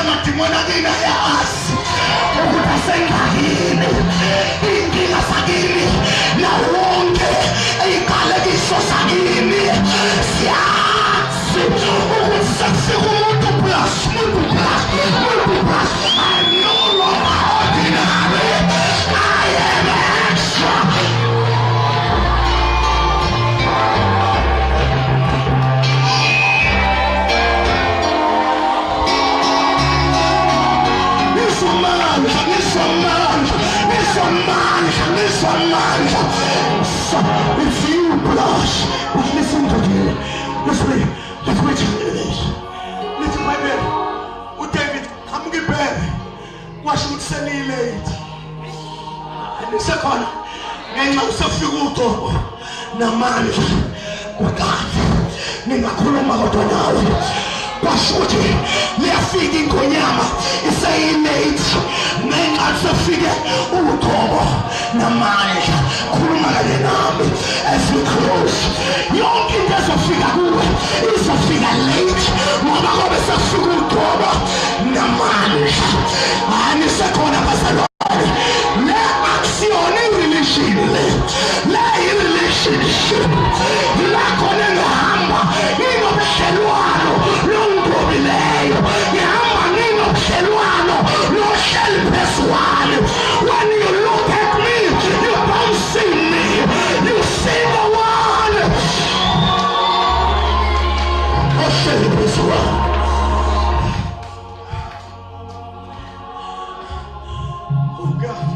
Amadimoni akini ayazi ukuthi asengakini inkinga sakini nawonke iqalekiso sakini siyazi ukuthi sekufika umuntu plus I'm no longer ordinary. I am extra. If you blush, but listen to me. Let's wait till this. Listen, my baby. Oh, David, come get back. Why should send me late? And the second, and now Safiuto, Naman, Wakat, Ninakuloma Gotonawi, Pashuti, they are feeding Konyama, it's saying late, men are Safide, Utobo, Naman, Kuluma, as we close. Young kid does a figure who is a figure late, Mama is a figure Utobo, Naman, and the second of us. Relationship la konengamba ino shelwano longobile yamba nino shelwano lo shel peswano. When you look at me you don't see me, you see the one lo shel peswano. Oh God.